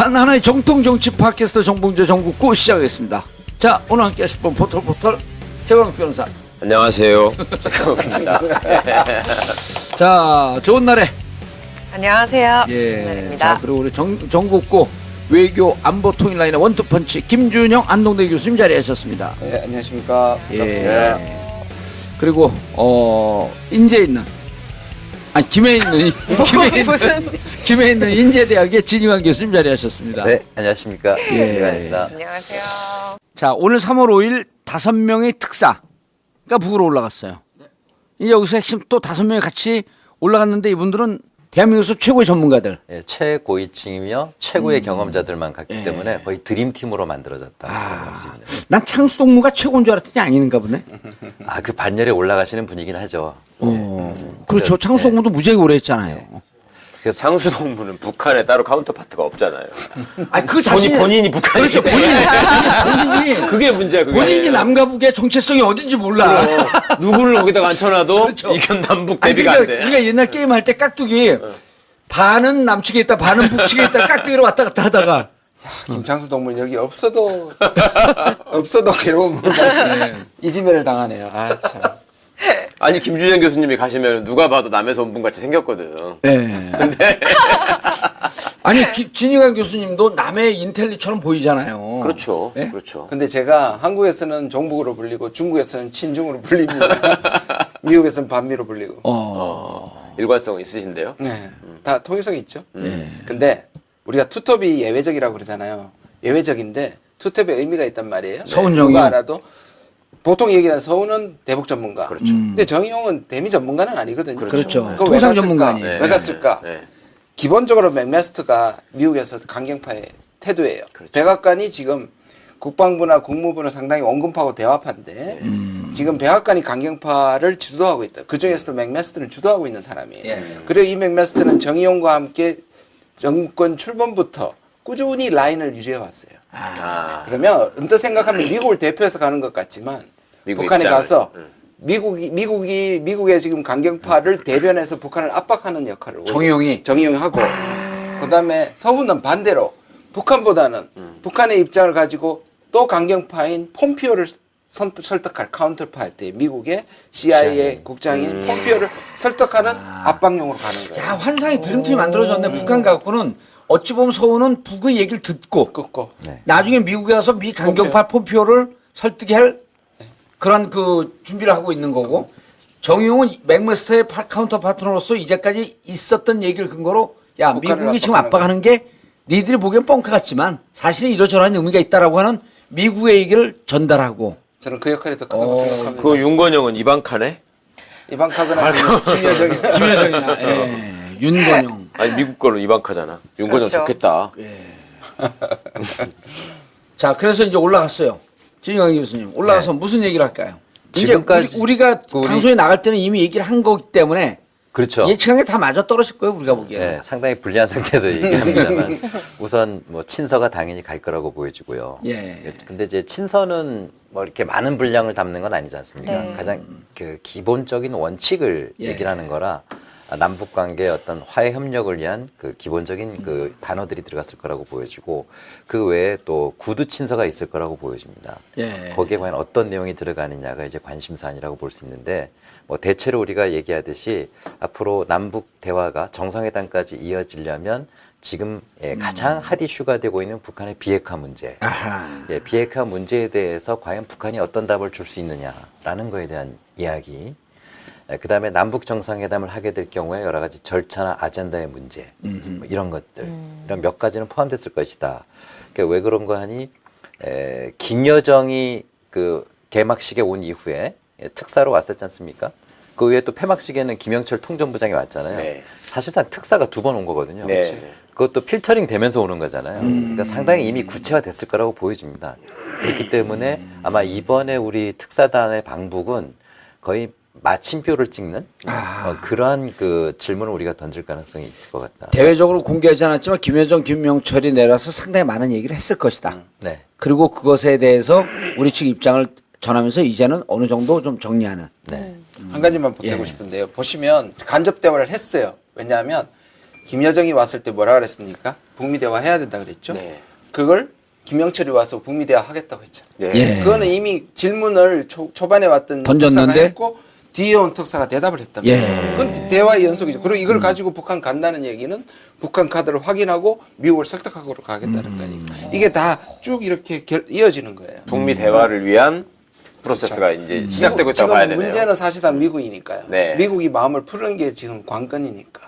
자, 하나의 정통 정치 팟캐스트 정봉재 정국구 시작하겠습니다. 자, 오늘 함께 하실 분 포털 최광욱 변호사. 안녕하세요. 최광욱입니다. 자, 좋은 날에. 안녕하세요. 예. 김은혜입니다. 자, 그리고 우리 정국구 외교 안보 통일 라인의 원투펀치 김준영 안동대 교수님 자리하셨습니다. 네, 안녕하십니까. 반갑습니다. 그리고 인제 있는 김해 있는 김해 있는 인제대학의 진희관 교수님 자리하셨습니다. 네, 안녕하십니까. 예. 진희관입니다. 안녕하세요. 자, 오늘 3월 5일 5명의 특사가 북으로 올라갔어요. 이제 여기서 핵심 또 5명이 같이 올라갔는데 이분들은 대한민국에서 최고의 전문가들. 예, 최고위층이며 최고의 경험자들만 갔기 때문에 거의 드림팀으로 만들어졌다. 난 창수동무가 최고인 줄 알았더니 아닌가 보네. 그 반열에 올라가시는 분이긴 하죠. 그렇죠. 창수동무도 무지하게 오래 했잖아요. 그래서 상수동무는 북한에 따로 카운터파트가 없잖아요. 그 자신이 본인이 북한이 그렇죠. 본인이 그게 문제야. 그게. 본인이 남과 북의 정체성이 어딘지 몰라. 누구를 거기다가 앉혀놔도 그렇죠. 이건 남북 아니, 대비가 안 돼. 우리가 옛날 게임 할 때 깍두기 반은 남측에 있다 반은 북측에 있다 깍두기로 왔다 갔다 하다가 김창수 동물 여기 없어도 괴로움을 이지매를 당하네요. 아 참. 아니 김준영 교수님이 가시면 누가 봐도 남에서 온 분 같이 생겼거든. 네. 아니 진희관 교수님도 남의 인텔리처럼 보이잖아요. 그렇죠. 네? 그렇죠. 근데 제가 한국에서는 종북으로 불리고 중국에서는 친중으로 불립니다. 미국에서는 반미로 불리고. 일관성 있으신데요. 네, 다 통일성이 있죠. 근데 우리가 투톱이 예외적이라고 그러잖아요. 예외적인데 투톱에 의미가 있단 말이에요. 서훈정이요? 누가 알아도 보통 얘기하는 서훈은 대북 전문가. 그렇죠. 근데 정의용은 대미 전문가는 아니거든요. 그렇죠. 그럼 왜 통상 갔을까? 전문가 아니에요. 왜 갔을까? 네. 기본적으로 맥마스터가 미국에서 강경파의 태도예요. 그렇죠. 백악관이 지금 국방부나 국무부는 상당히 원근파고 대화파인데 지금 백악관이 강경파를 주도하고 있다. 그중에서도 맥마스터는 주도하고 있는 사람이에요. 그리고 이 맥마스터는 정의용과 함께 정권 출범부터 꾸준히 라인을 유지해 왔어요. 그러면 언뜻 생각하면 미국을 대표해서 가는 것 같지만 미국 북한에 입장을. 가서 미국의 지금 강경파를 대변해서 북한을 압박하는 역할을 정의용이 하고 그다음에 서훈은 반대로 북한보다는 북한의 입장을 가지고 또 강경파인 폼피오를 설득할 카운터파트 미국의 CIA 국장인 폼피오를 설득하는 압박용으로 가는 거예요. 야 환상의 드림팀이 만들어졌네. 북한 갖고는 어찌 보면 서울은 북의 얘기를 듣고 끄고 나중에 미국에 가서 미 강경파 폼피오를 설득할 그런 그 준비를 하고 있는 거고 정의용은 맥마스터의 카운터 파트너로서 이제까지 있었던 얘기를 근거로 야 미국이 지금 압박하는 게 니들이 보기엔 뻥카 같지만 사실은 이러저러한 의미가 있다라고 하는 미국의 얘기를 전달하고 저는 그 역할이 더 크다고 생각합니다. 그 윤건영은 이방카네? 이방카거나 김여정이 김여정이나 윤건영. 아니 미국 걸로 이방카잖아. 윤건영 그렇죠. 좋겠다. 자 그래서 이제 올라갔어요. 진희관 교수님 올라가서 무슨 얘기를 할까요? 지금까지 이제 우리가 우리- 방송에 나갈 때는 이미 얘기를 한 거기 때문에 그렇죠. 예측한 게 다 맞아 떨어질 거예요 우리가 보기에는. 예, 상당히 불리한 상태에서 얘기합니다만 우선 뭐 친서가 당연히 갈 거라고 보여지고요. 예. 근데 이제 친서는 뭐 이렇게 많은 분량을 담는 건 아니지 않습니까? 네. 가장 그 기본적인 원칙을 예. 얘기를 하는 거라 남북 관계의 어떤 화해 협력을 위한 그 기본적인 그 단어들이 들어갔을 거라고 보여지고 그 외에 또 구두 친서가 있을 거라고 보여집니다. 예. 거기에 과연 어떤 내용이 들어가느냐가 이제 관심사안이라고 볼 수 있는데 뭐 대체로 우리가 얘기하듯이 앞으로 남북 대화가 정상회담까지 이어지려면 지금 가장 핫 이슈가 되고 있는 북한의 비핵화 문제. 아하. 비핵화 문제에 대해서 과연 북한이 어떤 답을 줄 수 있느냐라는 거에 대한 이야기. 그다음에 남북 정상회담을 하게 될 경우에 여러 가지 절차나 아젠다의 문제 뭐 이런 것들 이런 몇 가지는 포함됐을 것이다. 그러니까 왜 그런 거 하니 김여정이 그 개막식에 온 이후에 특사로 왔었지 않습니까? 그 외에 또 폐막식에는 김영철 통전부장이 왔잖아요. 네. 사실상 특사가 2번 온 거거든요. 네. 그것도 필터링 되면서 오는 거잖아요. 그러니까 상당히 이미 구체화됐을 거라고 보여집니다. 그렇기 때문에 아마 이번에 우리 특사단의 방북은 거의 마침표를 찍는 그러한 그 질문을 우리가 던질 가능성이 있을 것 같다. 대외적으로 공개하지 않았지만 김여정, 김명철이 내려서 상당히 많은 얘기를 했을 것이다. 네. 그리고 그것에 대해서 우리 측 입장을 전하면서 이제는 어느 정도 좀 정리하는. 네. 한 가지만 보태고 싶은데요. 보시면 간접 대화를 했어요. 왜냐하면 김여정이 왔을 때 뭐라 그랬습니까? 북미 대화 해야 된다 그랬죠. 네. 그걸 김영철이 와서 북미 대화 하겠다고 했잖아요. 네. 예. 그거는 이미 질문을 초반에 왔던 던졌는데? 특사가 했고 뒤에 온 특사가 대답을 했단 말이에요. 예. 그건 대화의 연속이죠. 그리고 이걸 가지고 북한 간다는 얘기는 북한 카드를 확인하고 미국을 설득하고 가겠다는 거니까. 이게 다 쭉 이렇게 이어지는 거예요. 북미 대화를 위한 프로세스가 이제 시작되고 있다고 봐야 지금 되네요. 문제는 사실상 미국이니까요. 네. 미국이 마음을 푸는 게 지금 관건이니까.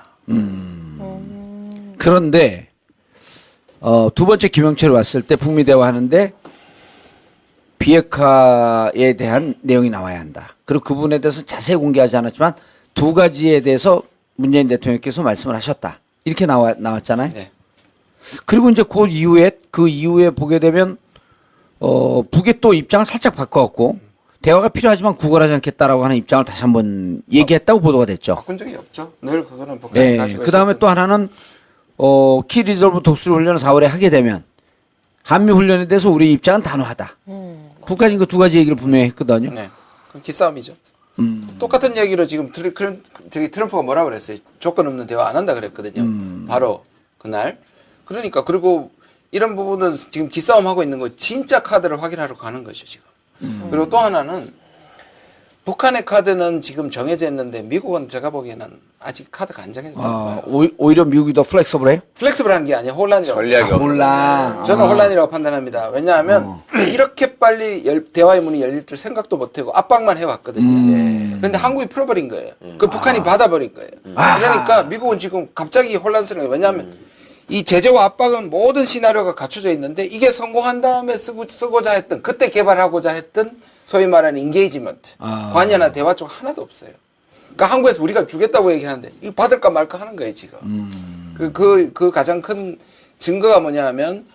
그런데 두 번째 김영철이 왔을 때 북미 대화하는데 비핵화에 대한 내용이 나와야 한다. 그리고 그 부분에 대해서 자세히 공개하지 않았지만 두 가지에 대해서 문재인 대통령께서 말씀을 하셨다. 이렇게 나왔잖아요. 네. 그리고 이제 그 이후에 보게 되면 북의 또 입장을 살짝 바꿔갖고 대화가 필요하지만 구걸하지 않겠다라고 하는 입장을 다시 한번 얘기했다고 보도가 됐죠. 바꾼 적이 없죠. 늘 그거는 북한이 네. 가지고 그 다음에 있었던 또 하나는 키 리졸브 독수리 훈련을 4월에 하게 되면 한미 훈련에 대해서 우리 입장은 단호하다. 북한이 그 두 가지 얘기를 분명히 했거든요. 네. 그건 기싸움이죠. 똑같은 얘기로 지금 트럼프가 뭐라 그랬어요? 조건 없는 대화 안 한다 그랬거든요. 바로 그날. 그러니까 그리고 이런 부분은 지금 기싸움 하고 있는 거 진짜 카드를 확인하러 가는 거죠 지금. 그리고 또 하나는 북한의 카드는 지금 정해져 있는데 미국은 제가 보기에는 아직 카드가 안 정해져 있어요. 오히려 미국이 더 플렉서블해요? 플렉스블한 게 아니야 혼란이라고. 전략이 없는 몰라. 저는 혼란이라고 판단합니다. 왜냐하면 이렇게 빨리 대화의 문이 열릴 줄 생각도 못하고 압박만 해왔거든요. 그런데 한국이 풀어버린 거예요. 그 북한이 받아버린 거예요. 그러니까 미국은 지금 갑자기 혼란스러운 거예요. 왜냐하면 이 제재와 압박은 모든 시나리오가 갖춰져 있는데 이게 성공한 다음에 쓰고자 했던 그때 개발하고자 했던 소위 말하는 인게이지먼트 관여나 대화 쪽 하나도 없어요. 그러니까 한국에서 우리가 주겠다고 얘기하는데 이거 받을까 말까 하는 거예요 지금. 그 가장 큰 증거가 뭐냐 하면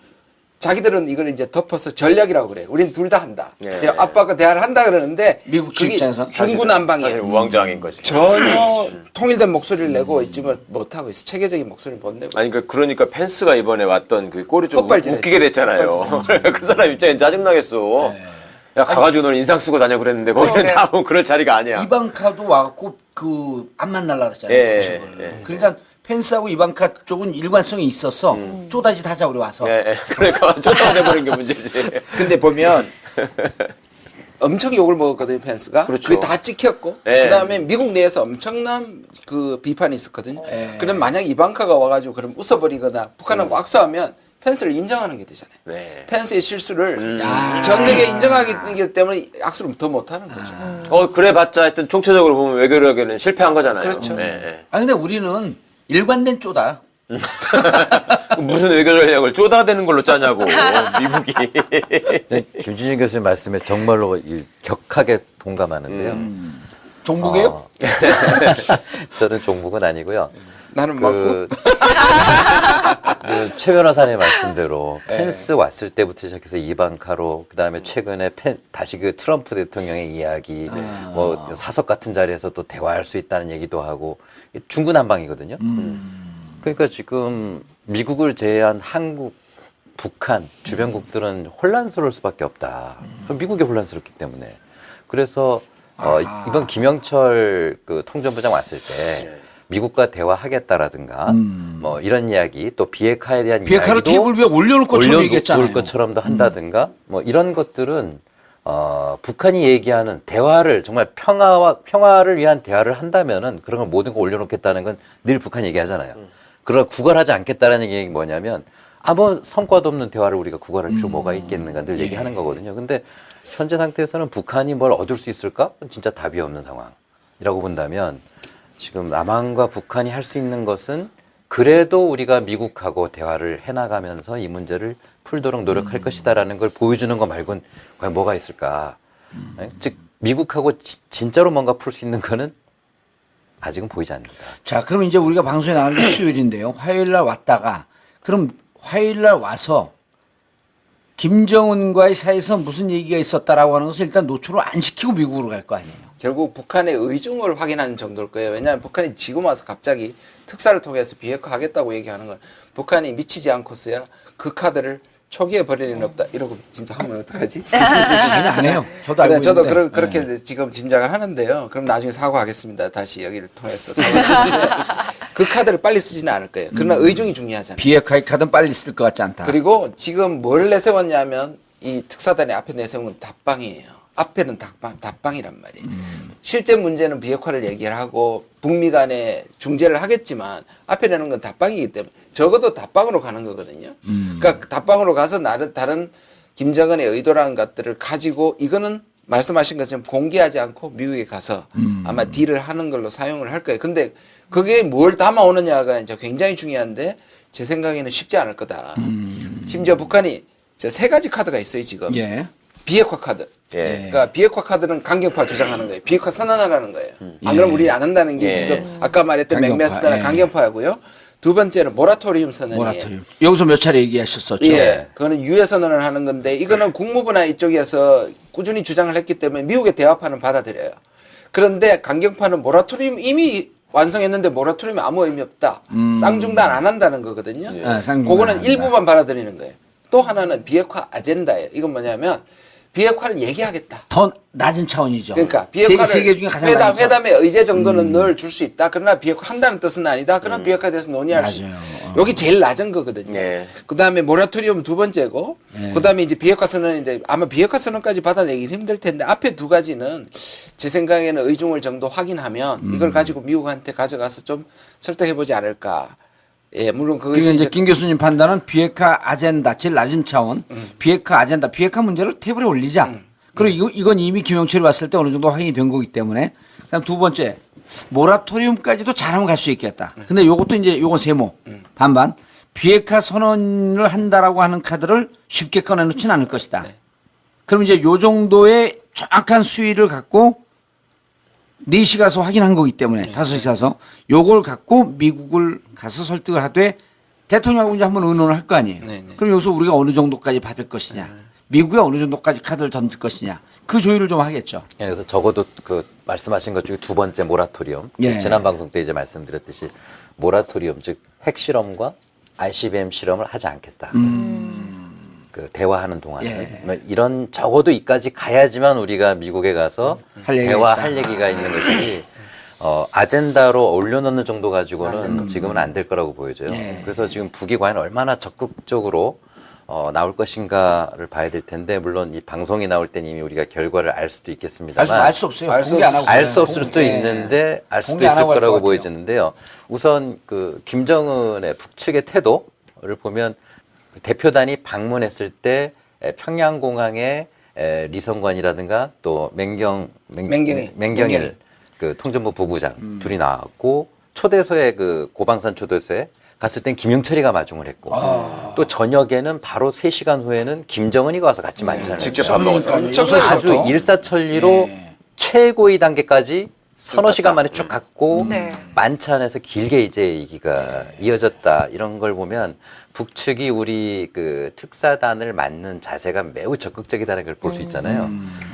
자기들은 이걸 이제 덮어서 전략이라고 그래요. 우린 둘 다 한다. 네. 압박과 대화를 한다 그러는데 미국 측 그게 입장에서? 사실 중구난방이에요. 우왕좌왕인 거지. 전혀 통일된 목소리를 내고 있지만 못하고 있어. 체계적인 목소리를 못 내고 아니 있어. 그러니까 펜스가 이번에 왔던 그 꼴이 좀 헛발질했죠. 웃기게 됐잖아요. 그 사람 입장엔 짜증나겠어. 야 가가지고 너는 인상 쓰고 다녀 그랬는데 거기는 다 뭐 그럴 자리가 아니야. 이방카도 와갖고 안 만날라 그랬잖아요. 예, 그 식으로. 예. 그러니까 펜스하고 이방카 쪽은 일관성이 있어서 쪼다짓 하자 우리 와서. 예, 예. 그러니까 쫓아내버린 게 문제지. 근데 보면 엄청 욕을 먹었거든요, 펜스가. 그렇죠. 그게 다 찍혔고. 네. 그다음에 미국 내에서 엄청난 그 비판이 있었거든요. 네. 그럼 만약 이방카가 와가지고 그럼 웃어버리거나 북한은 왁수하면 펜스를 인정하는 게 되잖아요. 네. 펜스의 실수를 전 세계에 인정하기 때문에 악수를 더 못하는 거죠. 그래봤자 하여튼 총체적으로 보면 외교력에는 실패한 거잖아요. 그렇죠. 예, 예. 아 근데 우리는 일관된 쪼다. 무슨 외교 전략을 쪼다대는 걸로 짜냐고 미국이. 김준일 교수님 말씀에 정말로 격하게 동감하는데요. 종북이에요? 저는 종북은 아니고요. 나는 맞고. 최 변호사님 말씀대로 펜스 왔을 때부터 시작해서 이방카로 그다음에 최근에 다시 그 트럼프 대통령의 이야기 뭐 사석 같은 자리에서 또 대화할 수 있다는 얘기도 하고 중구난방이거든요. 그러니까 지금 미국을 제외한 한국, 북한 주변국들은 혼란스러울 수밖에 없다. 미국이 혼란스럽기 때문에. 그래서 이번 김영철 그 통전부장 왔을 때 미국과 대화하겠다라든가 뭐 이런 이야기 또 비핵화에 대한 비핵화를 이야기도 테이블 위에 올려놓을 것처럼 얘기했잖아요. 올릴 것처럼도 한다든가 뭐 이런 것들은 북한이 얘기하는 대화를 정말 평화를 위한 대화를 한다면은 그런 걸 모든 거 올려놓겠다는 건 늘 북한이 얘기하잖아요. 그러나 구걸하지 않겠다라는 얘기 뭐냐면 아무 성과도 없는 대화를 우리가 구걸할 필요 뭐가 있겠는가 늘 얘기하는 거거든요. 근데 현재 상태에서는 북한이 뭘 얻을 수 있을까? 진짜 답이 없는 상황이라고 본다면 지금 남한과 북한이 할 수 있는 것은 그래도 우리가 미국하고 대화를 해나가면서 이 문제를 풀도록 노력할 것이다라는 걸 보여주는 거 말고는 과연 뭐가 있을까? 즉 미국하고 진짜로 뭔가 풀 수 있는 거는 아직은 보이지 않는다. 자, 그럼 이제 우리가 방송에 나가는 게 수요일인데요. 화요일 날 왔다가 그럼 화요일 날 와서 김정은과의 사이에서 무슨 얘기가 있었다라고 하는 것을 일단 노출을 안 시키고 미국으로 갈 거 아니에요. 결국 북한의 의중을 확인하는 정도일 거예요. 왜냐하면 북한이 지금 와서 갑자기 특사를 통해서 비핵화하겠다고 얘기하는 건 북한이 미치지 않고서야 그 카드를 초기에 버릴 일은 없다. 이러고 진짜 하면 어떡하지? 아니, 안 해요. 저도 알고 저도 있는데. 그렇게 지금 짐작을 하는데요. 그럼 나중에 사과하겠습니다. 다시 여기를 통해서 사과하는데 그 카드를 빨리 쓰지는 않을 거예요. 그러나 의중이 중요하잖아요. 비핵화의 카드는 빨리 쓸 것 같지 않다. 그리고 지금 뭘 내세웠냐면 이 특사단이 앞에 내세운 건 답방이에요. 앞에는 답방이란 말이에요. 실제 문제는 비핵화를 얘기를 하고 북미 간에 중재를 하겠지만 앞에 내는 건 답방이기 때문에 적어도 답방으로 가는 거거든요. 그러니까 답방으로 가서 다른 김정은의 의도라는 것들을 가지고 이거는 말씀하신 것처럼 공개하지 않고 미국에 가서 아마 딜을 하는 걸로 사용을 할 거예요. 근데 그게 뭘 담아오느냐가 이제 굉장히 중요한데 제 생각에는 쉽지 않을 거다. 심지어 북한이 저 3가지 카드가 있어요, 지금. 예. 비핵화 카드. 예. 그러니까 비핵화 카드는 강경파 주장하는 거예요. 비핵화 선언하라는 거예요. 안 그러면 우리 안 한다는 게 예. 지금 아까 말했던 강경파, 맥메스터나 예. 강경파하고요. 두 번째는 모라토리움 선언이에요. 모라토리움. 여기서 몇 차례 얘기하셨었죠. 예, 그거는 유예 선언을 하는 건데 이거는 국무부나 이쪽에서 꾸준히 주장을 했기 때문에 미국의 대화파는 받아들여요. 그런데 강경파는 모라토리움 이미 완성했는데 모라토리움이 아무 의미 없다. 쌍중단 안 한다는 거거든요. 아, 쌍중단 그거는 안 한다. 일부만 받아들이는 거예요. 또 하나는 비핵화 아젠다예요. 이건 뭐냐면 비핵화를 얘기하겠다. 더 낮은 차원이죠. 그러니까 비핵화를 세계 중에 가장 낮은 차원. 회담의 의제 정도는 늘 줄 수 있다. 그러나 비핵화 한다는 뜻은 아니다. 그러나 비핵화에 대해서 논의할 수 있다. 맞아요. 여기 제일 낮은 거거든요. 예. 그다음에 모라토리움 두 번째고 그다음에 이제 비핵화 선언인데 아마 비핵화 선언까지 받아내기 힘들 텐데 앞에 두 가지는 제 생각에는 의중을 정도 확인하면 이걸 가지고 미국한테 가져가서 좀 설득해 보지 않을까. 예, 물론 그것이 그러니까 이제 김 교수님 판단은 비핵화 아젠다 제일 낮은 차원, 비핵화 아젠다, 비핵화 문제를 테이블에 올리자. 그리고 이건 이미 김영철이 왔을 때 어느 정도 확인이 된 거기 때문에. 그다음 두 번째 모라토리움까지도 잘하면 갈 수 있겠다. 근데 요것도 이제 요건 세모 반반. 비핵화 선언을 한다라고 하는 카드를 쉽게 꺼내놓지는 않을 것이다. 그럼 이제 요 정도의 정확한 수위를 갖고 4시 가서 확인한 거기 때문에 5시 가서 요걸 갖고 미국을 가서 설득을 하되 대통령하고 이제 한번 의논을 할 거 아니에요. 네. 그럼 여기서 우리가 어느 정도까지 받을 것이냐. 미국이 어느 정도까지 카드를 던질 것이냐. 그 조율을 좀 하겠죠. 예, 그래서 적어도 그 말씀하신 것 중에 두 번째 모라토리움. 예. 지난 방송 때 이제 말씀드렸듯이 모라토리움 즉 핵실험과 ICBM 실험을 하지 않겠다. 그 대화하는 동안에 예. 뭐 이런 적어도 이까지 가야지만 우리가 미국에 가서 할 얘기가 대화할 얘기가 있는 것이지 아젠다로 올려놓는 정도 가지고는 지금은 안 될 거라고 보여져요. 예. 그래서 지금 북이 과연 얼마나 적극적으로 나올 것인가를 봐야 될 텐데 물론 이 방송이 나올 때는 이미 우리가 결과를 알 수도 있겠습니다만 알 수 없어요. 알 수 공개 안 하고. 알 수 없을 수도 예. 있는데 알 수도 공개 안 있을 하고 할것 거라고 같아요. 보여지는데요. 우선 그 김정은의 북측의 태도를 보면 대표단이 방문했을 때 평양공항에 리성관이라든가 또 맹경일. 맹경일 그 통전부 부부장 둘이 나왔고 초대소에 그 고방산 초대소에 갔을 땐 김영철이가 마중을 했고 또 저녁에는 바로 3시간 후에는 김정은이 와서 같이 만찬을 직접 했죠. 밥 먹었다. 엄청 아주 일사천리로 최고의 단계까지 서너 시간 만에 쭉 갔고 네. 만찬에서 길게 이제 얘기가 이어졌다 이런 걸 보면 북측이 우리 그 특사단을 맞는 자세가 매우 적극적이다는 걸 볼 수 있잖아요.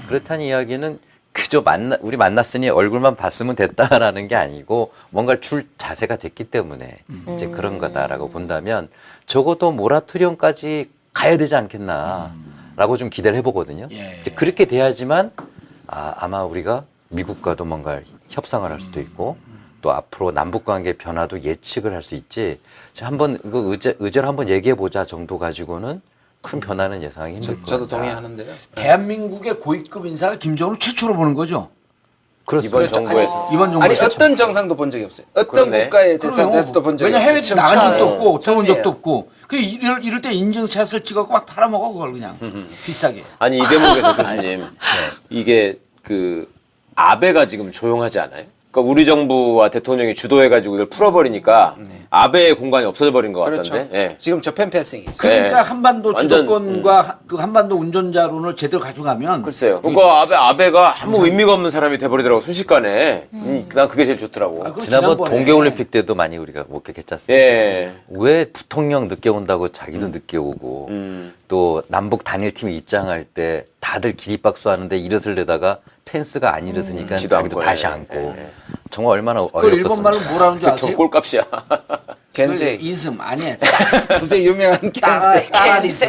그렇다는 이야기는 그저 우리 만났으니 얼굴만 봤으면 됐다라는 게 아니고 뭔가를 줄 자세가 됐기 때문에 이제 그런 거다라고 본다면 적어도 모라토리움까지 가야 되지 않겠나라고 좀 기대를 해보거든요. 예. 이제 그렇게 돼야지만 아마 우리가 미국과도 뭔가 협상을 할 수도 있고 또 앞으로 남북 관계 변화도 예측을 할 수 있지. 한번 그 의제를 한번 얘기해 보자 정도 가지고는 큰 변화는 예상하기 힘들 것 같다. 저도 동의하는데요. 대한민국의 고위급 인사가 김정은을 최초로 보는 거죠. 이번 그렇죠. 정부에서. 이번 정부 아니 최초. 어떤 정상도 본 적이 없어요. 어떤 그러네. 국가의 그래요. 대사도 본 적이 왜냐 없어요. 해외에서 나간 적도 없고 들어온 처음이에요. 적도 없고 그 이럴 때 인증샷을 찍어갖고 막 팔아먹어 그걸 그냥 비싸게. 아니 이 대목에서 교수님 이게 그 아베가 지금 조용하지 않아요? 그러니까 우리 정부와 대통령이 주도해가지고 이걸 풀어버리니까 아베의 공간이 없어져 버린 것 그렇죠. 같던데. 예. 지금 저편 패싱이죠. 그러니까 네. 한반도 완전, 주도권과 그 한반도 운전자론을 제대로 가져가면 글쎄요. 그러니까 아베가 아무 의미가 없는 사람이 돼버리더라고 순식간에. 난 그게 제일 좋더라고. 아, 그리고 지난번 지난번에 동계올림픽 때도 많이 우리가 목격했지 않습니까? 예. 왜 부통령 늦게 온다고 자기도 늦게 오고 또 남북 단일팀이 입장할 때 다들 기립박수 하는데 일어설 내다가 펜스가 안 일어서니까 지도 자기도 않고, 다시 예, 앉고 예. 정말 얼마나 그걸 일본 말로 어이없었습니까? 뭐라는 줄 저 아세요? 꼴값이야. 겐세. 이즘 아니야. 요새 유명한 겐세. 따라리즘.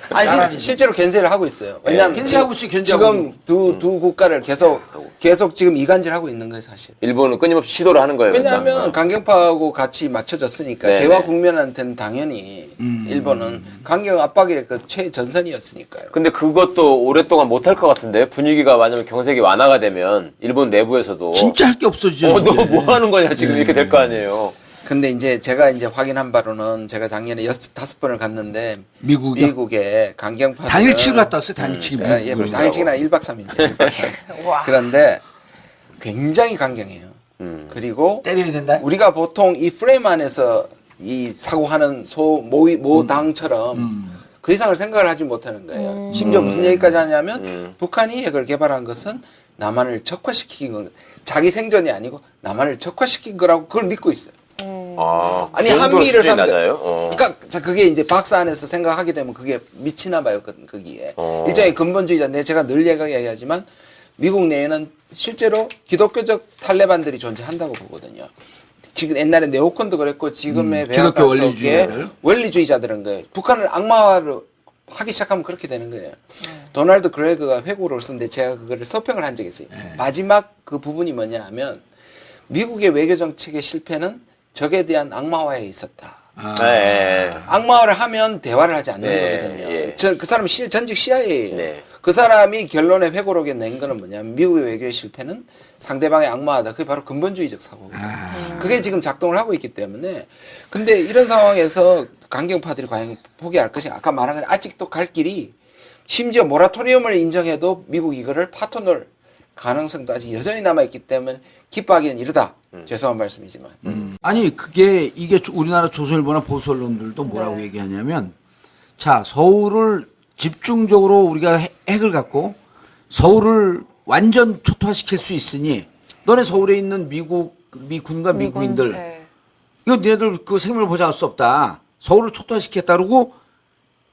아니 실제로 겐세를 하고 있어요. 왜냐하면 겐세하고 있지, 겐세하고. 지금 두 국가를 계속 지금 이간질하고 있는 거예요 사실. 일본은 끊임없이 시도를 하는 거예요. 왜냐하면 강경파하고 같이 맞춰졌으니까 네, 대화 네. 국면한테는 당연히 일본은 강경 압박의 그 최전선이었으니까요. 근데 그것도 오랫동안 못할 것 같은데 분위기가 만약에 경색이 완화가 되면 일본 내부에서도 진짜 할 게 없어지죠. 너 뭐 하는 거냐 지금 이렇게 될 거 아니에요. 근데 이제 제가 이제 확인한 바로는 제가 작년에 5번을 갔는데 미국이요? 미국의 강경파들 당일치기 갔다 왔어요. 당일치기. 예, 당일치기나 1박 3일이죠. 1박 3일. 와. 그런데 굉장히 강경해요. 그리고 때려야 된다. 우리가 보통 이 프레임 안에서 이 사고하는 모당처럼 그 이상을 생각을 하지 못하는 거예요. 심지어 무슨 얘기까지 하냐면 북한이 핵을 개발한 것은 남한을 적화시킨 거, 자기 생존이 아니고 남한을 적화시킨 거라고 그걸 믿고 있어요. 아니 그 정도로 한미를 수준이 낮아요? 그러니까 자, 그게 이제 박사 안에서 생각하게 되면 그게 미치나 봐요. 거기에 일종의 근본주의자인데 제가 늘 얘기하지만 미국 내에는 실제로 기독교적 탈레반들이 존재한다고 보거든요. 지금 옛날에 네오콘도 그랬고 지금의 기독교 백악관 속에 원리주의자들. 원리주의자들은 거예요. 북한을 악마화로 하기 시작하면 그렇게 되는 거예요. 도널드 그레그가 회고를 썼는데 제가 그거를 서평을 한 적이 있어요. 마지막 그 부분이 뭐냐 하면 미국의 외교 정책의 실패는 적에 대한 악마화에 있었다. 네. 악마화를 하면 대화를 하지 않는 네, 거거든요. 예. 그 사람은 전직 CIA예요. 네. 그 사람이 결론에 회고록에 낸 거는 뭐냐면 미국의 외교의 실패는 상대방의 악마하다. 그게 바로 근본주의적 사고거든요. 그게 지금 작동을 하고 있기 때문에 근데 이런 상황에서 강경파들이 과연 포기할 것인가. 아까 말한 건 아직도 갈 길이 심지어 모라토리움을 인정해도 미국 이거를 파토널 가능성도 아직 여전히 남아있기 때문에 기뻐하기는 이르다. 죄송한 말씀이지만. 아니 이게 우리나라 조선일보나 보수 언론들도 뭐라고 얘기하냐면 자 서울을 집중적으로 우리가 핵을 갖고 서울을 완전 초토화시킬 수 있으니 너네 서울에 있는 미군과 미국인들 네. 이거 니네들 그 생명을 보장할 수 없다. 서울을 초토화시켰다 그러고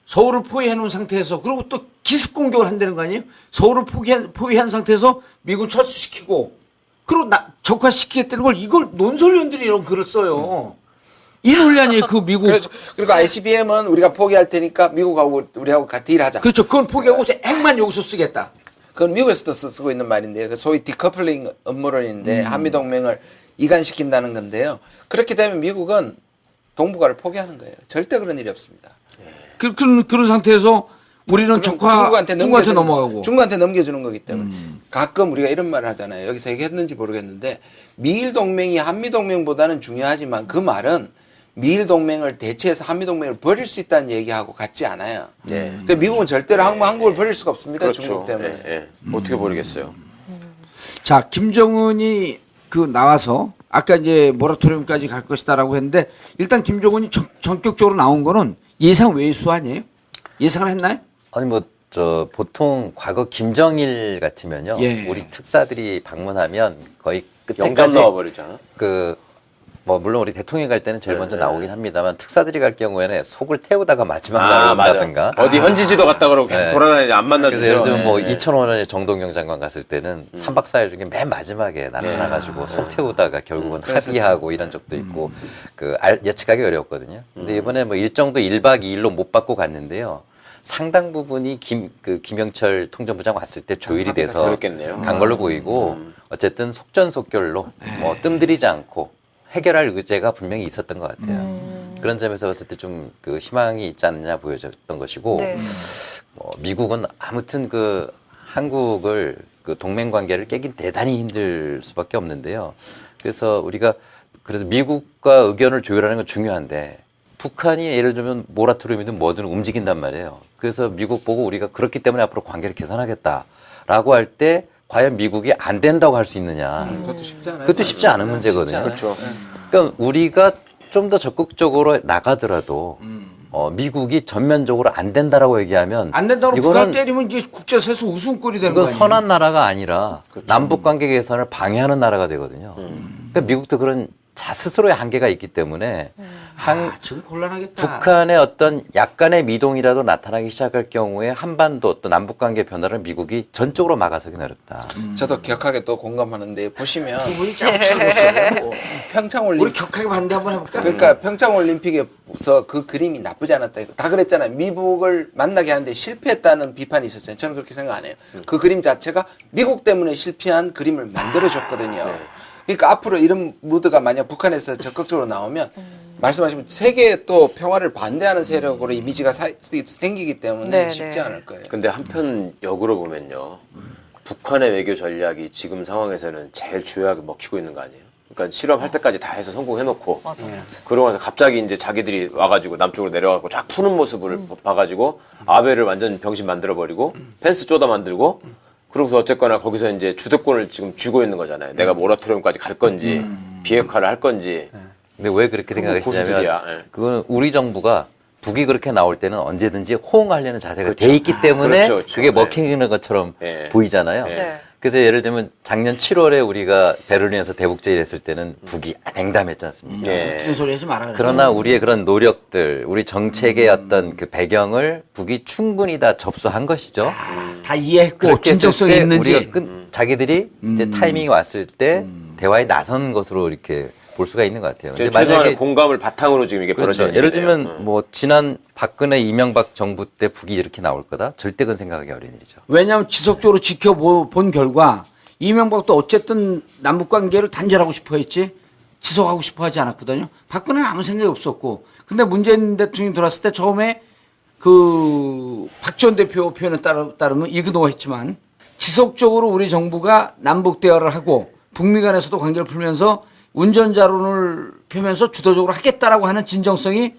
서울을 포위해 놓은 상태에서 그리고 또 기습 공격을 한다는 거 아니에요? 서울을 포위한 상태에서 미군 철수시키고 그리고 적화시키겠다는 걸 이걸 논설위원들이 이런 글을 써요. 이 논란이 그 미국. 그리고 ICBM은 우리가 포기할 테니까 미국하고 우리하고 같이 일하자. 그렇죠. 그건 포기하고 핵만 여기서 쓰겠다. 그건 미국에서도 쓰고 있는 말인데 그 소위 디커플링 음모론인데 한미동맹을 이간시킨다는 건데요. 그렇게 되면 미국은 동북아를 포기하는 거예요. 절대 그런 일이 없습니다. 그런 상태에서 우리는 중국한테 넘어가고. 중국한테 넘겨주는 거기 때문에 가끔 우리가 이런 말을 하잖아요. 여기서 얘기했는지 모르겠는데 미일 동맹이 한미 동맹보다는 중요하지만 그 말은 미일 동맹을 대체해서 한미 동맹을 버릴 수 있다는 얘기하고 같지 않아요. 그러니까 미국은 절대로 한국을 버릴 수가 없습니다. 그렇죠. 중국 때문에. 어떻게 모르겠어요. 자, 김정은이 나와서 아까 이제 모라토리움까지 갈 것이다라고 했는데 일단 김정은이 전격적으로 나온 거는 예상 외수 아니에요? 예상을 했나요? 아니 보통 과거 김정일 같으면요. 예. 우리 특사들이 방문하면 거의 영감 끝에까지 나와버리잖아. 물론 우리 대통령이 갈 때는 제일 먼저 나오긴 합니다만 특사들이 갈 경우에는 속을 태우다가 마지막 날 온다든가. 어디 현지지도 갔다 그러고 계속 돌아다니지 안 만나주죠. 그래서 예를 들면 2005년에 정동영 장관 갔을 때는 3박 4일 중에 맨 마지막에 나타나가지고 속 태우다가 결국은 합의하고 이런 적도 있고 예측하기 어려웠거든요. 근데 이번에 일정도 1박 2일로 못 받고 갔는데요. 상당 부분이 김영철 통전부장 왔을 때 조율이 돼서 그렇겠네요. 간 걸로 보이고 어쨌든 속전속결로 뜸들이지 않고 해결할 의제가 분명히 있었던 것 같아요. 그런 점에서 봤을 때 좀 희망이 있지 않느냐 보여졌던 것이고 네. 미국은 아무튼 한국을 동맹 관계를 깨긴 대단히 힘들 수밖에 없는데요. 그래서 우리가 그래서 미국과 의견을 조율하는 건 중요한데 북한이 예를 들면 모라토리움이든 뭐든 움직인단 말이에요. 그래서 미국 보고 우리가 그렇기 때문에 앞으로 관계를 개선하겠다라고 할 때 과연 미국이 안 된다고 할 수 있느냐. 그것도 쉽지 않아요. 그것도 쉽지 않은 문제거든요. 쉽지 않아요. 그렇죠. 그러니까 우리가 좀 더 적극적으로 나가더라도 미국이 전면적으로 안 된다라고 얘기하면 안 된다고 이거는 북한을 때리면 이게 국제사에서 웃음거리 되는 거 이건 아니에요? 선한 나라가 아니라 남북 관계 개선을 방해하는 나라가 되거든요. 그러니까 미국도 그런 스스로의 한계가 있기 때문에 지금 곤란하겠다. 북한의 어떤 약간의 미동이라도 나타나기 시작할 경우에 한반도 또 남북관계 변화를 미국이 전적으로 막아서기는 어렵다. 저도 격하게 또 공감하는데 보시면 두 분이 짝짝했어요. 뭐. 평창올림픽 우리 격하게 반대 한번 해볼까? 그러니까 평창올림픽에서 그 그림이 나쁘지 않았다. 다 그랬잖아요. 미국을 만나게 하는데 실패했다는 비판이 있었잖아요. 저는 그렇게 생각 안 해요. 그 그림 자체가 미국 때문에 실패한 그림을 만들어줬거든요. 그러니까 앞으로 이런 무드가 만약 북한에서 적극적으로 나오면 말씀하시면 세계의 또 평화를 반대하는 세력으로 이미지가 생기기 때문에 네, 쉽지 네. 않을 거예요. 근데 한편 역으로 보면요. 북한의 외교 전략이 지금 상황에서는 제일 주요하게 먹히고 있는 거 아니에요? 그러니까 실험할 때까지 다 해서 성공해놓고 맞아. 그러고 나서 갑자기 이제 자기들이 와가지고 남쪽으로 내려가고 쫙 푸는 모습을 봐가지고 아베를 완전 병신 만들어버리고 펜스 쪼다 만들고 그러고서 어쨌거나 거기서 이제 주도권을 지금 쥐고 있는 거잖아요. 내가 모라토리움까지 갈 건지 비핵화를 할 건지. 근데 왜 그렇게 생각하시냐면 고수들이야. 예. 그건 우리 정부가 북이 그렇게 나올 때는 언제든지 호응하려는 자세가 그렇죠. 돼 있기 때문에 그렇죠, 그렇죠. 그게 네. 먹히는 것처럼 네. 보이잖아요. 네. 그래서 예를 들면 작년 7월에 우리가 베를린에서 대북제의를 했을 때는 북이 냉담했지 않습니까? 네. 무슨 소리 하지 말아요. 그러나 우리의 그런 노력들, 우리 정책의 어떤 그 배경을 북이 충분히 다 접수한 것이죠. 다 이해했고 그렇게 했을 진정성이 때 있는지. 우리가 자기들이 이제 타이밍이 왔을 때 대화에 나선 것으로 이렇게 볼 수가 있는 것 같아요. 근데 최소한의 공감을 바탕으로 지금 이게 그렇죠. 벌어지는 예를 일이네요. 들면 뭐 지난 박근혜 이명박 정부 때 북이 이렇게 나올 거다? 절대 그건 생각하기 어려운 일이죠. 왜냐하면 지속적으로 지켜본 결과 이명박도 어쨌든 남북 관계를 단절하고 싶어 했지 지속하고 싶어 하지 않았거든요. 박근혜는 아무 생각이 없었고. 근데 문재인 대통령이 들어왔을 때 처음에 그 박 전 대표 표현에 따르면 이그노했지만 지속적으로 우리 정부가 남북 대화를 하고 북미 간에서도 관계를 풀면서 운전자론을 펴면서 주도적으로 하겠다라고 하는 진정성이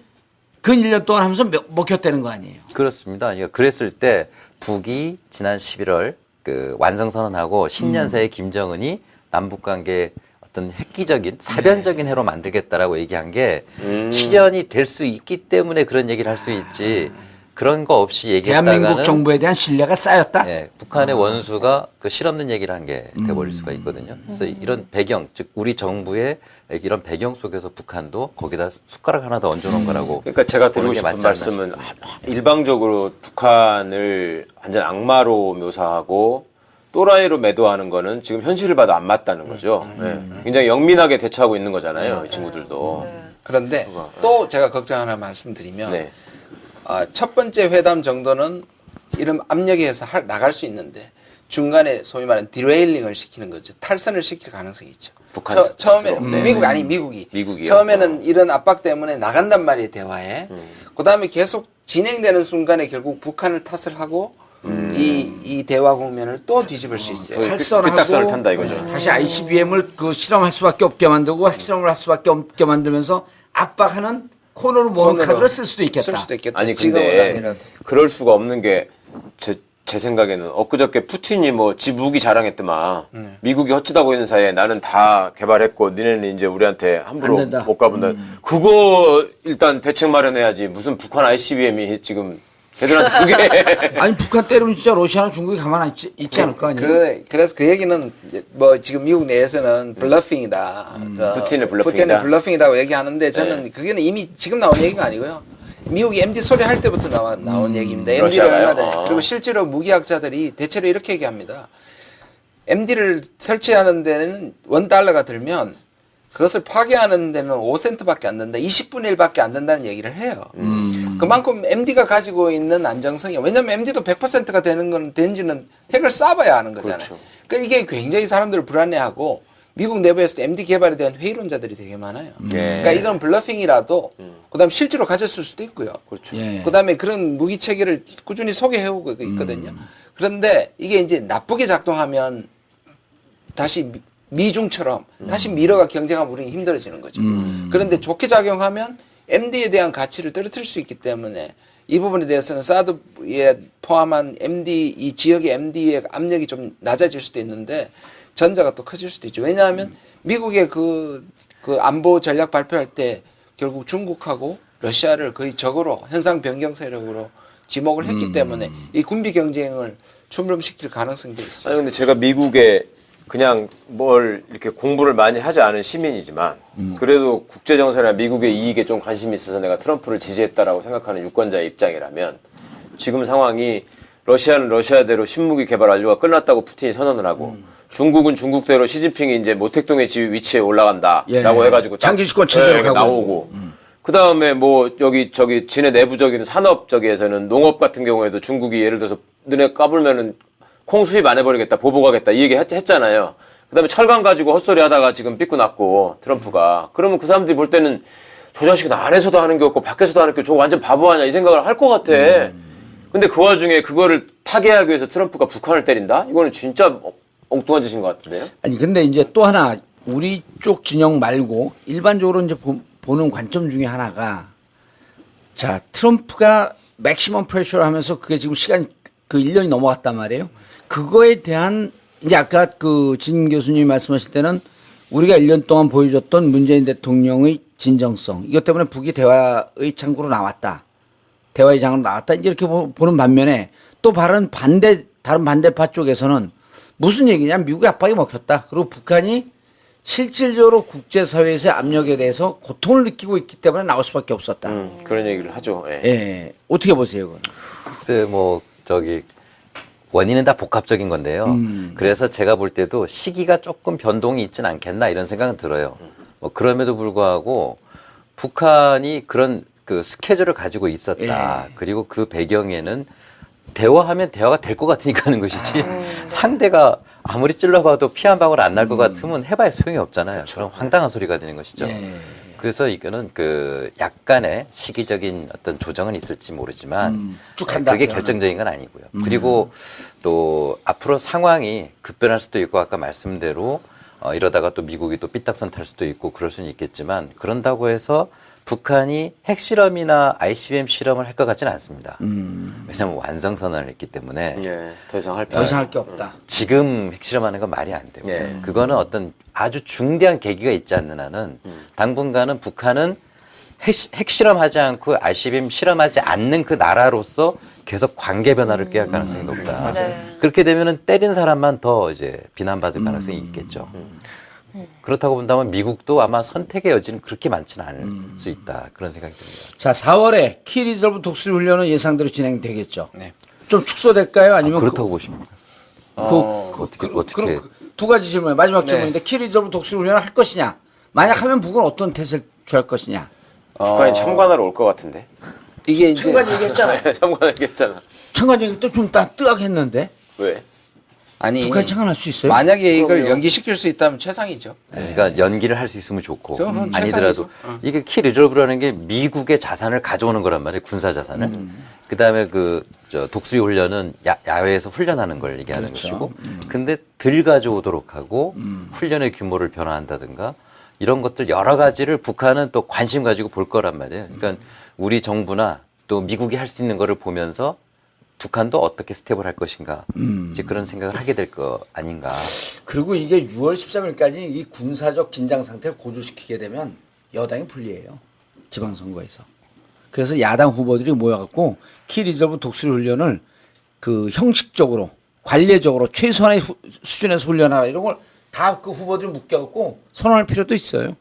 근 1년 동안 하면서 먹혔다는 거 아니에요. 그렇습니다. 그러니까 그랬을 때 북이 지난 11월 그 완성선언하고 신년사에 김정은이 남북관계 어떤 획기적인 사변적인 해로 만들겠다라고 얘기한 게 실현이 될 수 있기 때문에 그런 얘기를 할 수 있지 그런 거 없이 얘기했다가는 대한민국 정부에 대한 신뢰가 쌓였다. 예, 북한의 원수가 그 실없는 얘기를 한 게 돼버릴 수가 있거든요. 그래서 이런 배경, 즉 우리 정부의 이런 배경 속에서 북한도 거기다 숟가락 하나 더 얹어놓은 거라고. 그러니까 제가 보는 드리고 게 싶은 맞지 않나 말씀은 싶어요. 일방적으로 북한을 완전 악마로 묘사하고 또라이로 매도하는 거는 지금 현실을 봐도 안 맞다는 거죠. 예. 굉장히 영민하게 대처하고 있는 거잖아요. 이 친구들도. 그런데 또 제가 걱정 하나 말씀드리면 네. 첫 번째 회담 정도는 이런 압력에 의해서 나갈 수 있는데 중간에 소위 말하는 디레일링을 시키는 거죠. 탈선을 시킬 가능성이 있죠. 북한 처음에 스스로. 네. 미국이 미국이요? 처음에는 이런 압박 때문에 나간단 말이에요, 대화에. 그다음에 계속 진행되는 순간에 결국 북한을 탓을 하고 이 대화 국면을 또 뒤집을 수 있어요. 삐딱선을 탄다 이거죠. 다시 ICBM을 그 실험할 수밖에 없게 만들고 핵실험을 할 수밖에 없게 만들면서 압박하는 코너로 모는 카드를 쓸 수도 있겠다. 쓸 수도 있겠다. 아니 지금은 근데 아니라도. 그럴 수가 없는 게 제 생각에는 엊그저께 푸틴이 뭐 지 무기 자랑했더만 미국이 헛짓하고 있는 사이에 나는 다 개발했고 니네는 이제 우리한테 안 함부로 된다. 못 가본다. 그거 일단 대책 마련해야지. 무슨 북한 ICBM이 지금 걔들한테 그게 아니 북한 때리면 진짜 러시아나 중국이 가만 안 있지 않을 거 아니에요? 그래서 그 얘기는 뭐 지금 미국 내에서는 블러핑이다. 푸틴의 블러핑이다. 푸틴의 블러핑이라고 얘기하는데 저는 그게는 이미 지금 나온 얘기가 아니고요. 미국이 MD 소리 할 때부터 나온 얘기입니다. MD를 러시아가요? 얼마 전에. 그리고 실제로 무기학자들이 대체로 이렇게 얘기합니다. MD를 설치하는 데는 $1가 들면 그것을 파괴하는 데는 5센트밖에 안 된다. 20분의 1밖에 안 된다는 얘기를 해요. 그만큼 MD가 가지고 있는 안정성이, 왜냐면 MD도 100%가 되는 건 된지는 핵을 쏴봐야 하는 거잖아요. 그렇죠. 그러니까 이게 굉장히 사람들을 불안해하고 미국 내부에서도 MD 개발에 대한 회의론자들이 되게 많아요. 그러니까 이건 블러핑이라도 그다음 실제로 가졌을 수도 있고요. 그렇죠. 예. 그다음에 그런 무기 체계를 꾸준히 소개해오고 있거든요. 그런데 이게 이제 나쁘게 작동하면 다시 미중처럼 다시 미러가 경쟁하면 우리는 힘들어지는 거죠. 그런데 좋게 작용하면 MD에 대한 가치를 떨어뜨릴 수 있기 때문에 이 부분에 대해서는 사드에 포함한 MD, 이 지역의 MD의 압력이 좀 낮아질 수도 있는데 전자가 또 커질 수도 있죠. 왜냐하면 미국의 그 안보 전략 발표할 때 결국 중국하고 러시아를 거의 적으로 현상 변경 세력으로 지목을 했기 때문에 이 군비 경쟁을 출범시킬 가능성도 있어요. 아니 근데 제가 미국의 그냥 뭘 이렇게 공부를 많이 하지 않은 시민이지만 그래도 국제정세나 미국의 이익에 좀 관심이 있어서 내가 트럼프를 지지했다라고 생각하는 유권자의 입장이라면 지금 상황이 러시아는 러시아대로 신무기 개발 완료가 끝났다고 푸틴이 선언을 하고 중국은 중국대로 시진핑이 이제 모택동의 지위 위치에 올라간다라고 예. 해가지고 장기 집권 체제로 가고 나오고 그 다음에 뭐 여기 저기 진해 내부적인 산업 저기에서는 농업 같은 경우에도 중국이 예를 들어서 너네 까불면은 콩 수입 안 해버리겠다 보복하겠다 이 얘기 했잖아요. 그 다음에 철강 가지고 헛소리 하다가 지금 삐꾸 났고 트럼프가 그러면 그 사람들이 볼 때는 저 자식은 안에서도 하는 게 없고 밖에서도 하는 게 없고 저거 완전 바보 아니야 이 생각을 할 것 같아. 근데 그 와중에 그거를 타개하기 위해서 트럼프가 북한을 때린다? 이거는 진짜 엉뚱한 짓인 것 같은데요. 아니 근데 이제 또 하나 우리 쪽 진영 말고 일반적으로 이제 보는 관점 중에 하나가 자 트럼프가 맥시멈 프레셔를 하면서 그게 지금 시간 그 1년이 넘어갔단 말이에요. 그거에 대한 이제 아까 그 진 교수님이 말씀하실 때는 우리가 1년 동안 보여줬던 문재인 대통령의 진정성 이것 때문에 북이 대화의 창구로 나왔다. 대화의 장으로 나왔다. 이렇게 보는 반면에 또 다른 반대파 쪽에서는 무슨 얘기냐 미국의 압박이 먹혔다. 그리고 북한이 실질적으로 국제사회에서의 압력에 대해서 고통을 느끼고 있기 때문에 나올 수밖에 없었다. 그런 얘기를 하죠. 예. 예. 어떻게 보세요, 그건? 글쎄 뭐 저기 원인은 다 복합적인 건데요. 그래서 제가 볼 때도 시기가 조금 변동이 있진 않겠나 이런 생각은 들어요. 뭐 그럼에도 불구하고 북한이 그런 그 스케줄을 가지고 있었다. 예. 그리고 그 배경에는 대화하면 대화가 될 것 같으니까 하는 것이지 상대가 아무리 찔러봐도 피 한 방울 안 날 것 같으면 해봐야 소용이 없잖아요. 그럼 황당한 소리가 되는 것이죠. 예. 그래서 이거는 그 약간의 시기적인 어떤 조정은 있을지 모르지만 쭉 한다, 그게 그러면. 결정적인 건 아니고요. 그리고 또 앞으로 상황이 급변할 수도 있고 아까 말씀대로 이러다가 또 미국이 또 삐딱선 탈 수도 있고 그럴 수는 있겠지만 그런다고 해서 북한이 핵실험이나 ICBM 실험을 할 것 같지는 않습니다. 왜냐하면 완성선언을 했기 때문에 예. 더 이상 할 더 이상 할 게 없다. 지금 핵실험하는 건 말이 안 되고 예. 그거는 어떤 아주 중대한 계기가 있지 않는 한은 당분간은 북한은 핵실험하지 않고 ICBM 실험하지 않는 그 나라로서 계속 관계 변화를 꾀할 가능성이 높다. 네. 그렇게 되면은 때린 사람만 더 이제 비난받을 가능성이 있겠죠. 그렇다고 본다면 미국도 아마 선택의 여지는 그렇게 많지는 않을 수 있다. 그런 생각이 듭니다. 자, 4월에 키 리저브 독수리 훈련은 예상대로 진행되겠죠. 네. 좀 축소될까요? 아니면 그렇다고 보십니까? 어떻게 그럼 두 가지 질문이에요. 마지막 질문인데 키 리저브 독수리 훈련을 할 것이냐? 만약 하면 북은 어떤 태세를 취할 것이냐? 북한이 참관하러 올 것 같은데. 이게 이제 청관 얘기했잖아요. 참관하겠잖아. 청관 얘기 또좀 뜨악했는데 왜? 아니 북한이 청관할 수 있어요? 만약에 이걸 그럼요. 연기시킬 수 있다면 최상이죠. 그러니까 연기를 할 수 있으면 좋고 그건 아니더라도 최상이죠. 이게 키 리저브라는 게 미국의 자산을 가져오는 거란 말이에요. 군사 자산을. 그다음에 저 독수리 훈련은 야외에서 훈련하는 걸 얘기하는 그렇죠. 것이고 근데 들 가져오도록 하고 훈련의 규모를 변화한다든가 이런 것들 여러 가지를 북한은 또 관심 가지고 볼 거란 말이에요. 그러니까 우리 정부나 또 미국이 할 수 있는 거를 보면서 북한도 어떻게 스텝을 할 것인가 이제 그런 생각을 하게 될 거 아닌가. 그리고 이게 6월 13일까지 이 군사적 긴장 상태를 고조시키게 되면 여당이 불리해요. 지방선거에서. 그래서 야당 후보들이 모여갖고 키 리저브 독수리 훈련을 그 형식적으로 관례적으로 최소한의 수준에서 훈련하라 이런 걸 다 그 후보들이 묶여갖고 선언할 필요도 있어요.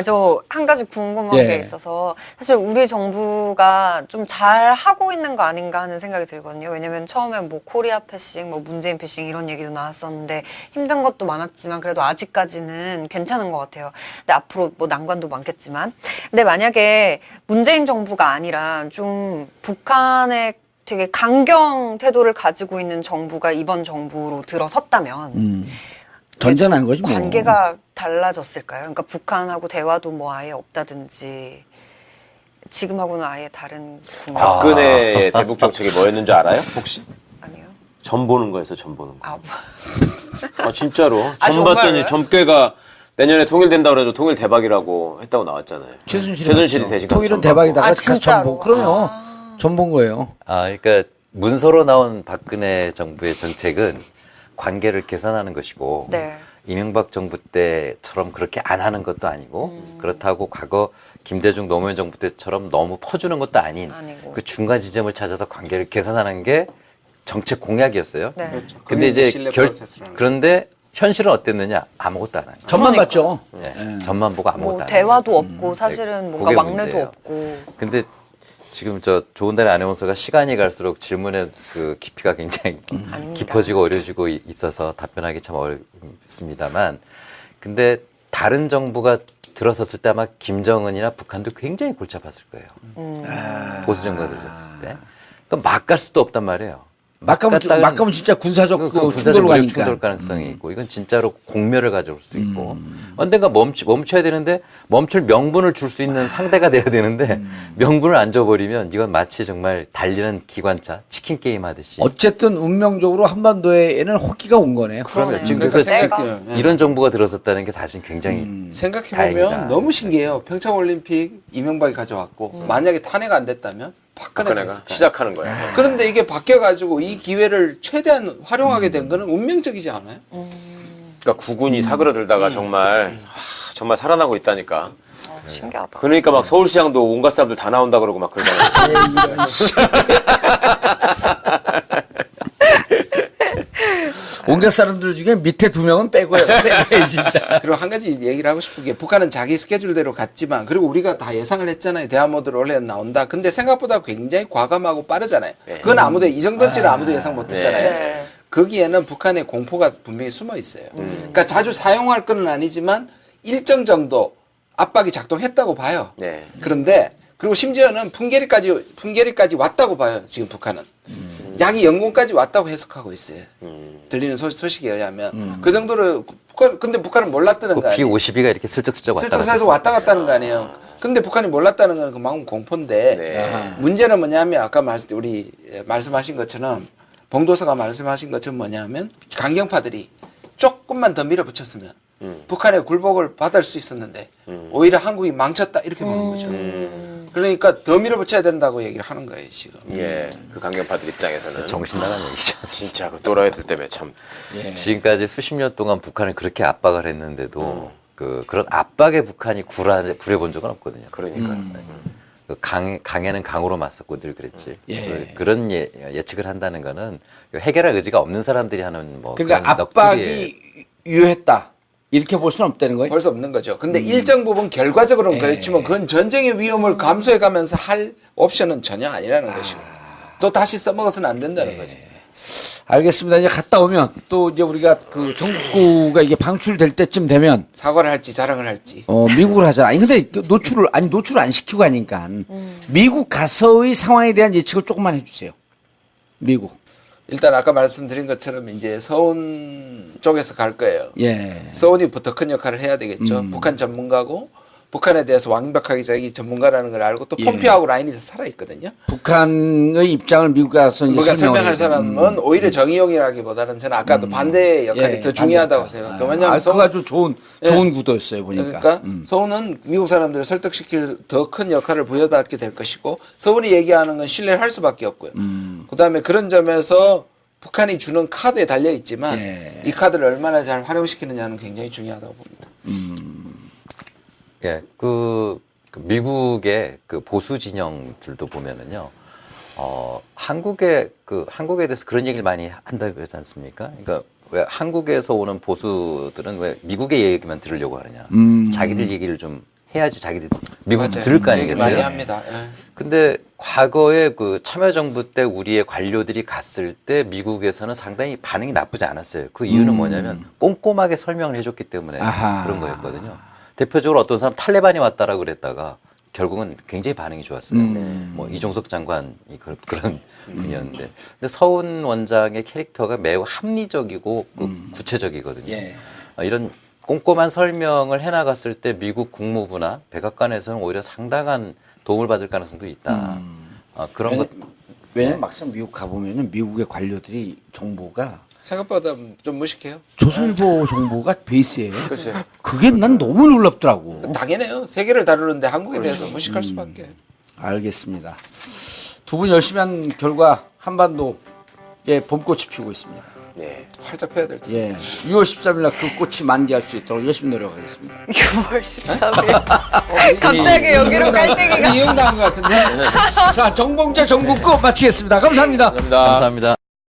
저 한 가지 궁금한 예. 게 있어서 사실 우리 정부가 좀 잘 하고 있는 거 아닌가 하는 생각이 들거든요. 왜냐면 처음에 뭐 코리아 패싱, 뭐 문재인 패싱 이런 얘기도 나왔었는데 힘든 것도 많았지만 그래도 아직까지는 괜찮은 것 같아요. 근데 앞으로 뭐 난관도 많겠지만 근데 만약에 문재인 정부가 아니라 좀 북한에 되게 강경 태도를 가지고 있는 정부가 이번 정부로 들어섰다면 전전한 거지 뭐. 관계가 달라졌을까요? 그러니까 북한하고 대화도 뭐 아예 없다든지 지금하고는 아예 다른 국면 박근혜의 대북 정책이 뭐였는 줄 알아요? 혹시? 아니에요? 점 보는 거에서 점 보는 거. 아, 아 진짜로. 아, 점 봤더니 정말로요? 점괘가 내년에 통일된다고 그래도 통일 대박이라고 했다고 나왔잖아요. 최순실이 대신 통일은 대박이다가 아, 진짜로? 그럼요. 전본 거예요. 그러니까 문서로 나온 박근혜 정부의 정책은 관계를 개선하는 것이고 네. 이명박 정부 때처럼 그렇게 안 하는 것도 아니고 그렇다고 과거 김대중 노무현 정부 때처럼 너무 퍼주는 것도 아닌 아니고. 그 중간 지점을 찾아서 관계를 개선하는 게 정책 공약이었어요. 네. 그렇죠. 근데 그게 이제 신뢰 프로세스라는 그런데 현실은 어땠느냐? 아무것도 안 해요. 전만 봤죠. 예, 전만 보고 아무것도 뭐 안 해요. 대화도 없고 사실은 뭔가 그게 막내도 문제예요. 없고. 근데 지금 저 좋은 달의 아나운서가 시간이 갈수록 질문의 그 깊이가 굉장히 아닙니다. 깊어지고 어려지고 있어서 답변하기 참 어렵습니다만, 근데 다른 정부가 들어섰을 때 아마 김정은이나 북한도 굉장히 골치 아팠을 거예요. 보수 정부가 들어섰을 때. 그러니까 막 갈 수도 없단 말이에요. 막 가면 진짜 군사적 그 충돌로 군사적 가니까. 충돌 가능성이 있고, 이건 진짜로 공멸을 가져올 수도 있고, 언젠가 멈춰야 되는데 멈출 명분을 줄 수 있는 상대가 돼야 되는데 명분을 안 줘버리면 이건 마치 정말 달리는 기관차 치킨 게임 하듯이. 어쨌든 운명적으로 한반도에는 호기가 온 거네요. 그러면 지금 그러니까 그래서 생각- 이런 정부가 들어섰다는 게 사실 굉장히 생각해보면 다행이다. 너무 신기해요. 평창올림픽 이명박이 가져왔고 만약에 탄핵 안 됐다면 박근혜가 박근혜가 했을 거예요. 시작하는 거예요. 그런데 이게 바뀌어가지고 이 기회를 최대한 활용하게 된 거는 운명적이지 않아요? 그러니까 국군이 사그러들다가 정말 정말 살아나고 있다니까. 신기하다. 그러니까 막 서울시장도 온갖 사람들 다 나온다 그러고 막 그러잖아요. 온갖 사람들 중에 밑에 2명은 빼고요. 빼고요, 진짜. 그리고 한 가지 얘기를 하고 싶은 게 북한은 자기 스케줄대로 갔지만 그리고 우리가 다 예상을 했잖아요. 대화모드로 원래 나온다. 근데 생각보다 굉장히 과감하고 빠르잖아요. 그건 아무도 이 정도인지는 아무도 예상 못했잖아요. 네. 거기에는 북한의 공포가 분명히 숨어 있어요. 그러니까 자주 사용할 건 아니지만 일정 정도 압박이 작동했다고 봐요. 네. 그런데 그리고 심지어는 풍계리까지 왔다고 봐요. 지금 북한은 양이 영공까지 왔다고 해석하고 있어요. 들리는 소식에 의하면 그 정도로 근데 북한은 몰랐다는 거 그 아니에요. B-52가 이렇게 슬쩍슬쩍 왔다 갔다 슬쩍슬쩍 왔다 갔다는 거 아니에요. 근데 북한이 몰랐다는 건 그만큼 공포인데 네. 문제는 뭐냐면 아까 우리 말씀하신 것처럼 봉도서가 말씀하신 것처럼 뭐냐면 강경파들이 조금만 더 밀어붙였으면 북한의 굴복을 받을 수 있었는데 오히려 한국이 망쳤다 이렇게 보는 거죠. 그러니까 더 밀어붙여야 된다고 얘기를 하는 거예요 지금. 예, 그 강경파들 입장에서는 정신 나간 얘기죠. 진짜 그 또라이들 때문에 참. 지금까지 수십 년 동안 북한을 그렇게 압박을 했는데도 그런 압박에 북한이 굴해본 적은 없거든요. 그러니까요. 그 강에는 강으로 맞섰고 늘 그랬지. 예. 그래서 그런 예측을 한다는 거는 해결할 의지가 없는 사람들이 하는 뭐 그러니까 그런 넋두리에 압박이 유효했다. 이렇게 볼 수는 없다는 거예요. 볼 수 없는 거죠. 근데 일정 부분 결과적으로는 그렇지만 그건 전쟁의 위험을 감수해 가면서 할 옵션은 전혀 아니라는 것이고 또 다시 써먹어서는 안 된다는 거죠. 알겠습니다. 이제 갔다 오면 또 이제 우리가 그 정부가 이게 방출될 때쯤 되면 사과를 할지 자랑을 할지. 미국을 하잖아. 아니 근데 노출을 안 시키고 가니까 미국 가서의 상황에 대한 예측을 조금만 해주세요. 미국. 일단 아까 말씀드린 것처럼 이제 서훈 쪽에서 갈 거예요. 예. 서훈이 더 큰 역할을 해야 되겠죠. 북한 전문가고 북한에 대해서 완벽하게 자기 전문가라는 걸 알고 또 폼페오하고 라인이 살아 있거든요. 북한의 입장을 미국 가서 이제 뭔가 설명할 설명을 사람은 오히려 정의용이라기보다는 저는 아까도 반대의 역할이 더 중요하다고 생각해요. 왜냐하면 그거 아주 좋은 구도였어요 보니까. 그러니까 서훈은 미국 사람들을 설득시킬 더 큰 역할을 부여받게 될 것이고 서훈이 얘기하는 건 신뢰를 할 수밖에 없고요. 그다음에 그런 점에서 북한이 주는 카드에 달려 있지만 이 카드를 얼마나 잘 활용시키느냐는 굉장히 중요하다고 봅니다. 예, 그 미국의 그 보수 진영들도 보면은요, 한국에 대해서 그런 얘기를 많이 한다고 그러지 않습니까? 그러니까 왜 한국에서 오는 보수들은 왜 미국의 얘기만 들으려고 하느냐? 자기들 얘기를 좀 해야지 미국도 맞아요. 들을 거 얘기 아니겠어요? 많이 합니다. 예. 근데 과거에 그 참여정부 때 우리의 관료들이 갔을 때 미국에서는 상당히 반응이 나쁘지 않았어요. 그 이유는 뭐냐면 꼼꼼하게 설명을 해줬기 때문에 아하. 그런 거였거든요. 대표적으로 어떤 사람 탈레반이 왔다라고 그랬다가 결국은 굉장히 반응이 좋았어요. 뭐 이종석 장관이 그런 분이었는데, 근데 서훈 원장의 캐릭터가 매우 합리적이고 구체적이거든요. 예. 이런 꼼꼼한 설명을 해나갔을 때 미국 국무부나 백악관에서는 오히려 상당한 도움을 받을 가능성도 있다. 그런 것. 왜냐면 막상 미국 가보면은 미국의 관료들이 정보가 생각보다 좀 무식해요. 조선일보 정보가 베이스예요. 글쎄요. 그게 난 너무 놀랍더라고. 당연해요. 세계를 다루는데 한국에 대해서 무식할 수밖에. 알겠습니다. 두 분 열심히 한 결과 한반도에 봄꽃이 피우고 있습니다. 네. 활짝 펴야 될 텐데. 예. 6월 13일 날 그 꽃이 만개할 수 있도록 열심히 노력하겠습니다. 6월 13일. 갑자기 여기로 깔때기가. 이용 당한 것 같은데. 자, 정봉재 정국구 마치겠습니다. 감사합니다. 감사합니다. 감사합니다.